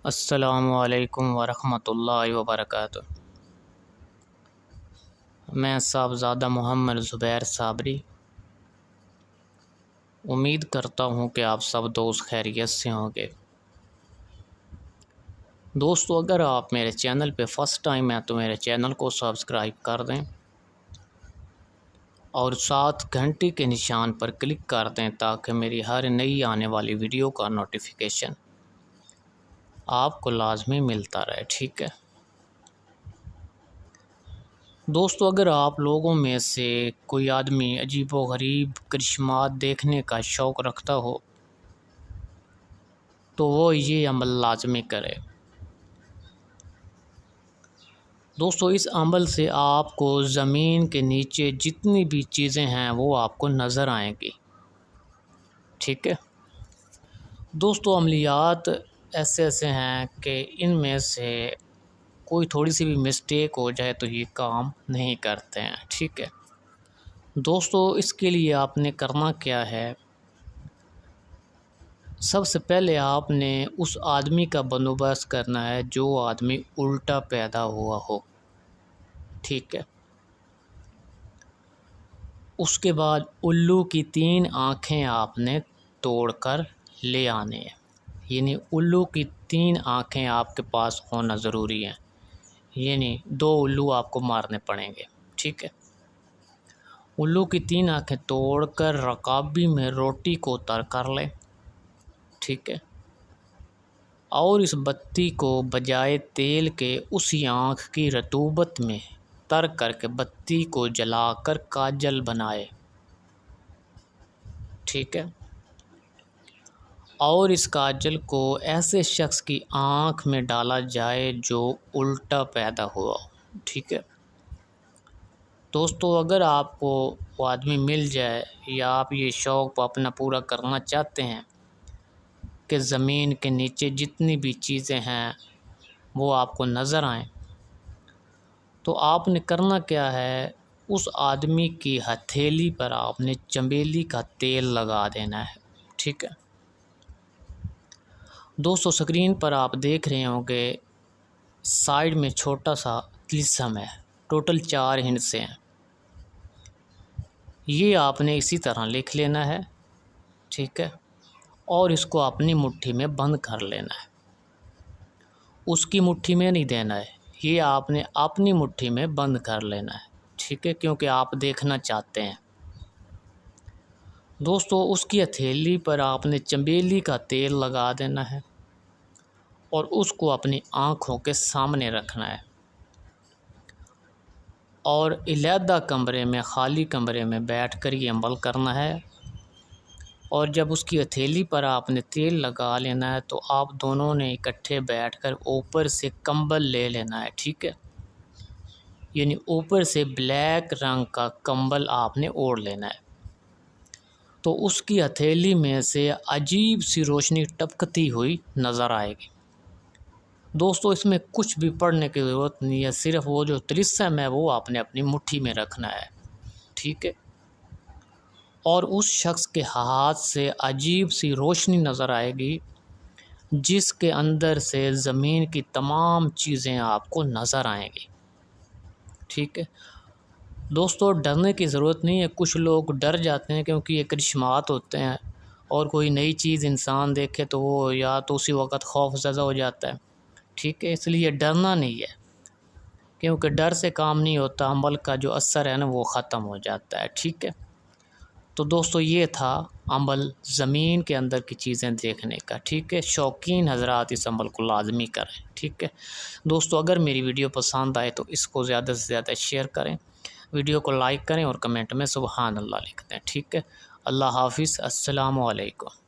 السلام علیکم ورحمۃ اللہ وبرکاتہ۔ میں صاحبزادہ محمد زبیر صابری امید کرتا ہوں کہ آپ سب دوست خیریت سے ہوں گے۔ دوستو، اگر آپ میرے چینل پہ فرسٹ ٹائم ہیں تو میرے چینل کو سبسکرائب کر دیں اور ساتھ گھنٹی کے نشان پر کلک کر دیں تاکہ میری ہر نئی آنے والی ویڈیو کا نوٹیفیکیشن آپ کو لازمی ملتا رہے، ٹھیک ہے؟ دوستو، اگر آپ لوگوں میں سے کوئی آدمی عجیب و غریب کرشمات دیکھنے کا شوق رکھتا ہو تو وہ یہ عمل لازمی کرے۔ دوستو، اس عمل سے آپ کو زمین کے نیچے جتنی بھی چیزیں ہیں وہ آپ کو نظر آئیں گی، ٹھیک ہے؟ دوستو، عملیات ایسے ہیں کہ ان میں سے کوئی تھوڑی سی بھی مسٹیک ہو جائے تو یہ کام نہیں کرتے ہیں، ٹھیک ہے؟ دوستو، اس کے لیے آپ نے کرنا کیا ہے؟ سب سے پہلے آپ نے اس آدمی کا بندوبست کرنا ہے جو آدمی الٹا پیدا ہوا ہو، ٹھیک ہے؟ اس کے بعد الو کی 3 آنکھیں آپ نے توڑ کر لے آنے ہیں، یعنی الو کی 3 آنکھیں آپ کے پاس ہونا ضروری ہیں، یعنی 2 الو آپ کو مارنے پڑیں گے، ٹھیک ہے؟ الو کی 3 آنکھیں توڑ کر رکابی میں روٹی کو تر کر لیں، ٹھیک ہے؟ اور اس بتی کو بجائے تیل کے اسی آنکھ کی رطوبت میں تر کر کے بتی کو جلا کر کاجل بنائے، ٹھیک ہے؟ اور اس کاجل کو ایسے شخص کی آنکھ میں ڈالا جائے جو الٹا پیدا ہوا، ٹھیک ہے؟ دوستو، اگر آپ کو وہ آدمی مل جائے یا آپ یہ شوق اپنا پورا کرنا چاہتے ہیں کہ زمین کے نیچے جتنی بھی چیزیں ہیں وہ آپ کو نظر آئیں، تو آپ نے کرنا کیا ہے؟ اس آدمی کی ہتھیلی پر آپ نے چنبیلی کا تیل لگا دینا ہے، ٹھیک ہے؟ دوستو، سکرین پر آپ دیکھ رہے ہوں کہ سائیڈ میں چھوٹا سا طلسم ہے، ٹوٹل 4 ہندسے ہیں، یہ آپ نے اسی طرح لکھ لینا ہے، ٹھیک ہے؟ اور اس کو اپنی مٹھی میں بند کر لینا ہے، اس کی مٹھی میں نہیں دینا ہے، یہ آپ نے اپنی مٹھی میں بند کر لینا ہے، ٹھیک ہے؟ کیونکہ آپ دیکھنا چاہتے ہیں۔ دوستو، اس کی ہتھیلی پر آپ نے چنبیلی کا تیل لگا دینا ہے اور اس کو اپنی آنکھوں کے سامنے رکھنا ہے اور علیحدہ کمرے میں، خالی کمرے میں بیٹھ کر یہ عمل کرنا ہے۔ اور جب اس کی ہتھیلی پر آپ نے تیل لگا لینا ہے تو آپ دونوں نے اکٹھے بیٹھ کر اوپر سے کمبل لے لینا ہے، ٹھیک ہے؟ یعنی اوپر سے بلیک رنگ کا کمبل آپ نے اوڑھ لینا ہے، تو اس کی ہتھیلی میں سے عجیب سی روشنی ٹپکتی ہوئی نظر آئے گی۔ دوستو، اس میں کچھ بھی پڑھنے کی ضرورت نہیں ہے، صرف وہ جو طلسم ہے وہ آپ نے اپنی مٹھی میں رکھنا ہے، ٹھیک ہے؟ اور اس شخص کے ہاتھ سے عجیب سی روشنی نظر آئے گی جس کے اندر سے زمین کی تمام چیزیں آپ کو نظر آئیں گی، ٹھیک ہے؟ دوستو، ڈرنے کی ضرورت نہیں ہے، کچھ لوگ ڈر جاتے ہیں کیونکہ یہ کرشمات ہوتے ہیں اور کوئی نئی چیز انسان دیکھے تو وہ یا تو اسی وقت خوف زدہ ہو جاتا ہے، ٹھیک ہے؟ اس لیے ڈرنا نہیں ہے، کیونکہ ڈر سے کام نہیں ہوتا، عمل کا جو اثر ہے نا وہ ختم ہو جاتا ہے، ٹھیک ہے؟ تو دوستو، یہ تھا عمل زمین کے اندر کی چیزیں دیکھنے کا، ٹھیک ہے؟ شوقین حضرات اس عمل کو لازمی کریں، ٹھیک ہے؟ دوستو، اگر میری ویڈیو پسند آئے تو اس کو زیادہ سے زیادہ شیئر کریں، ویڈیو کو لائک کریں اور کمنٹ میں سبحان اللہ لکھ دیں، ٹھیک ہے؟ اللہ حافظ، السلام علیکم۔